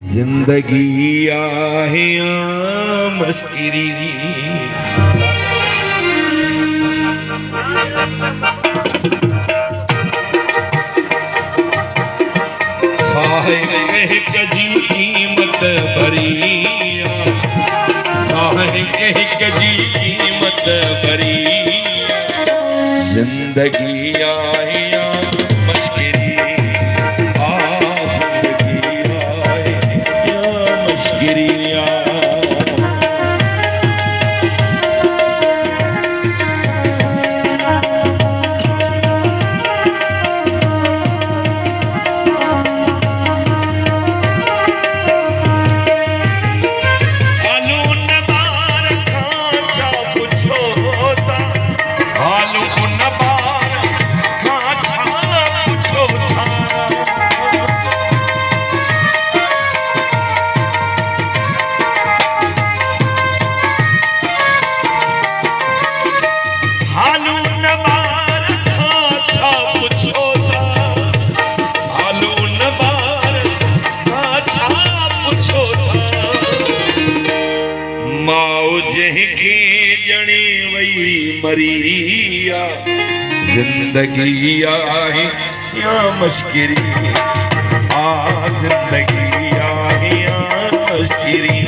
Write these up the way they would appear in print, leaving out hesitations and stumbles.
जिंदगी आहे मस्किरी साहिब जी कीमत भरिया साहिब जी कीमत भरिया जिंदगी आहे मस्किरी गिरिया मरिया जिंदगी आहे या मस्किरी जिंदगी आहे या मस्किरी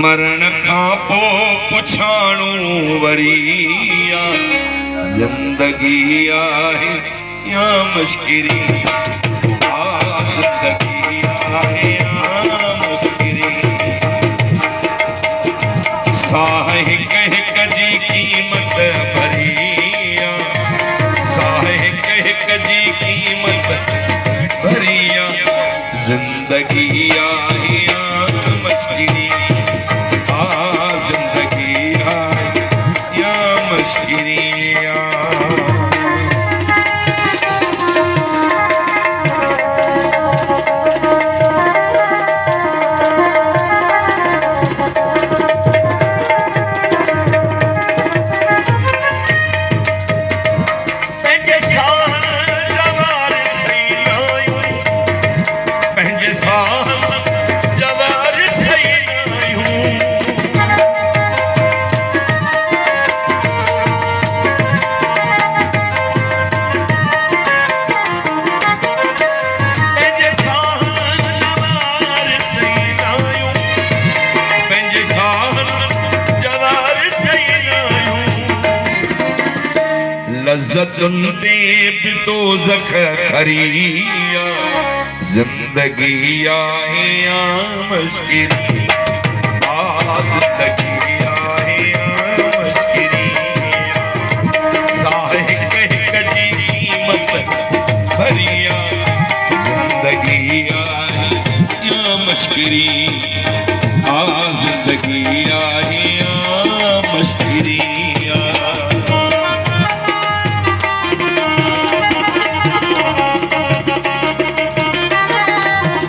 मरण खां पोइ पुछाणो वरिया जिंदगी आहे या मस्किरी जिंदगी आहे या मस्किरी साह हिक हिक जी कीमत भरिया साह हिक हिक जी कीमत भरिया जिंदगी आहे या मस्किरी लज़्ज़तुन पे भी दोज़ख खरिया जिंदगी आहे या मस्किरी जिंदगी आहे या मस्किरी साह हिक हिक जी कीमत भरिया जिंदगी आहे या मस्किरी जिंदगी आहे या मस्किरी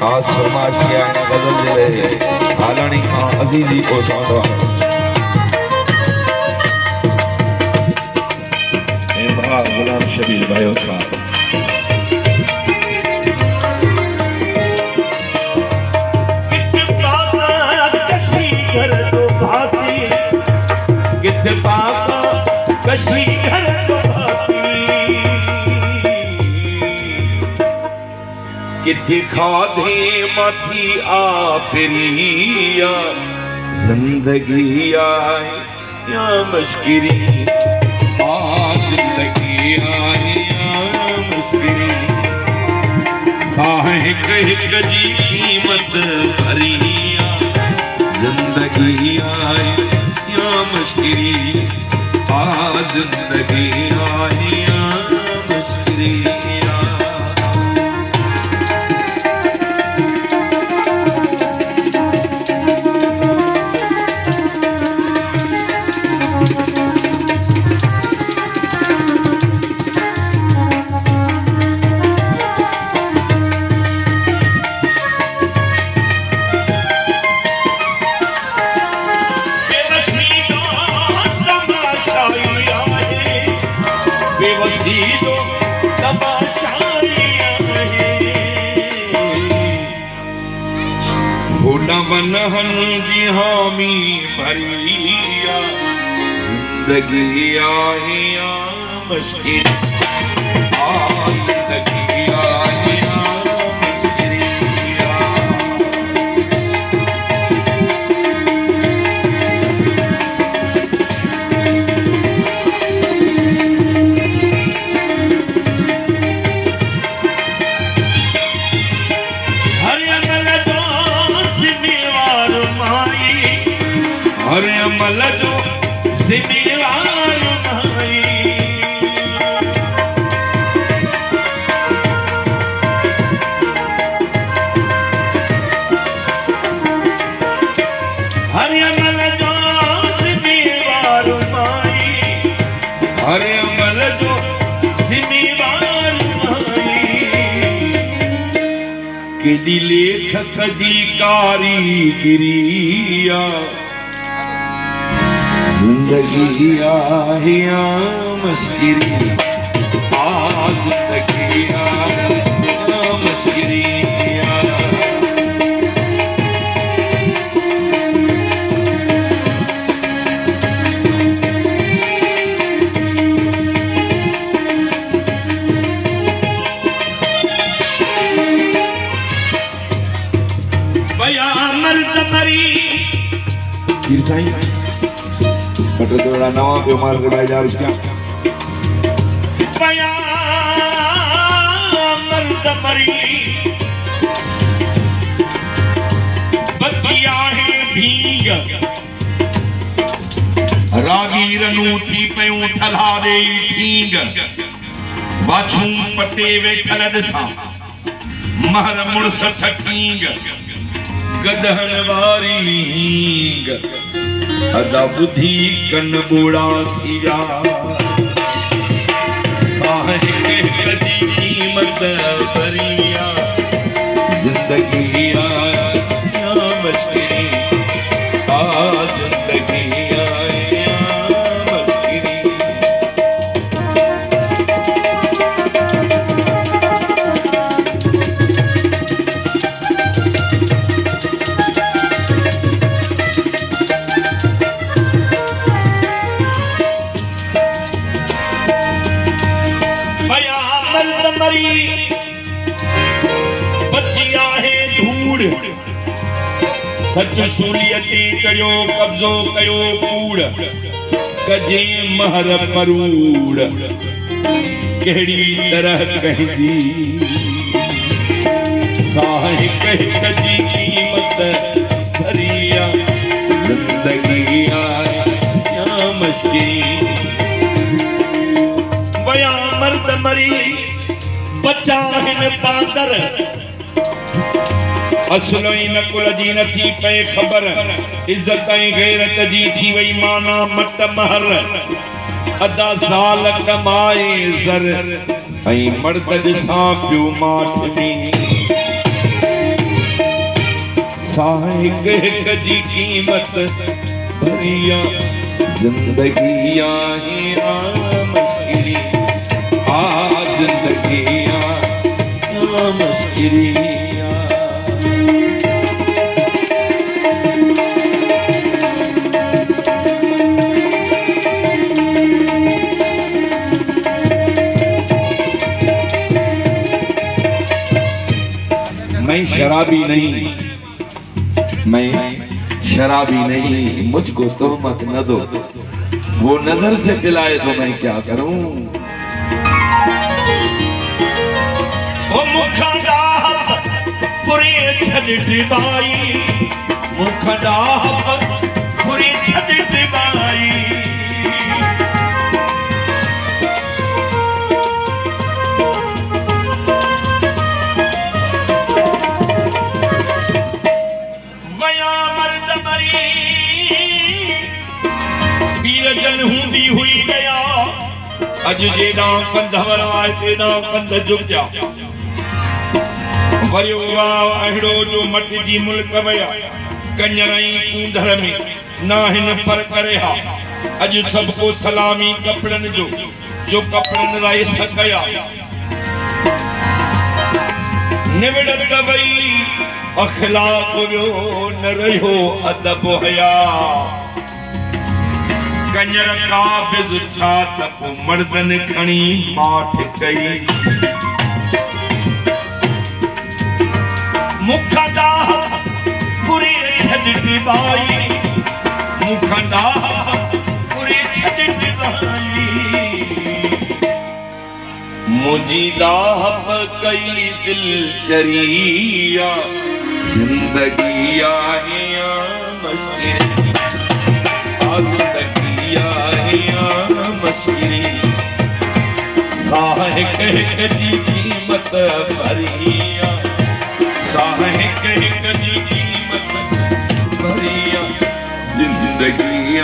खास फरमाइश किया है गजल जे हालानी खां अजीजी को सौंदवा ए भा गुलाम शबीर भाई साहब कित पापा कशी घर तो किथे खाधे मथी आफरिया जिंदगी आहे या मस्किरी जिंदगी आहे या मस्किरी साह हिक हिक जी कीमत भरिया जिंदगी आए या मुश्किल आ जिंदगी आए या मुश्किल वनहन जी हामी भरिया जिंदगी आए या मुश्किल आ जिंदगी आए या हर अमल जो जिम्मेवार भाई हर अमल जो जिम्मेवार भाई हर अमल जो जिम्मेवार भाई केडी लेखक जी कारीगिरिया जिंदगी आहे या मुश्किल आ जिंदगी आहे या मुश्किल भया मर्द मरी बटर थोड़ा नवा बीमार के भाई जा इसका भया मर्द मरी बचिया है भीग रागीर नूठी पयूं ठला दे ठींग वाछू पटे वेठल ॾिसां महर मुड़स ठींग गदहन वारी हींग अदा बुद्धि कन बुड़ा थिया साह के जी कीमत भरिया जिंदगी आया मुश्किल आ जिंदगी आया मुश्किल बचिया है धूड़ सच सूलियती कयो कब्जो कयो कूड़ कजे महर परूड़ केड़ी तरह कहदी साह हिक जी कीमत भरिया जिंदगी आया मुश्किल वया मर्द मरी बच्चा हिन पादर असलो ही नकुल जी नथी पे खबर इज्जत ऐं गैरत जी थी वई माना मट महर अदा साल कमाए ज़र ऐं मर्द ॾिसां पियो माठ में साह हिक जी कीमत भरिया जिंदगी आहे मुश्किल आ जिंदगी आहे मुश्किल मैं शराबी नहीं, मैं शराबी नहीं, मुझको तोहमत न दो, वो नजर से दिलाए तो मैं क्या करूं। ओ मुखा छॾ बाई मुखड़ा पूरी छॾ बाई वया मर्द मरी पीर जन हूंदी हुई गया अज जेड़ा कंध वराए तेड़ा कंध झुक जा वरियो अहिड़ो जो मटिजी मुल्क वया कंजरई कूंदर में नाहिन फर्क रहा अज सबको सलामी कपड़न जो कपड़न राय सकया निवड़त वई अखलाक वियो न रहियो अदब हया कंजर काबिज छा त मर्दन खणी माठ कई मुखड़ा पूरी छॾ बाई मुखड़ा पूरी छॾ बाई मुझी राह कई दिल चरिया जिंदगी आया मशीरी जिंदगी आया मशीरी साह कह जी कीमत भरिया साहिक की कीमत भरिया जिंदगी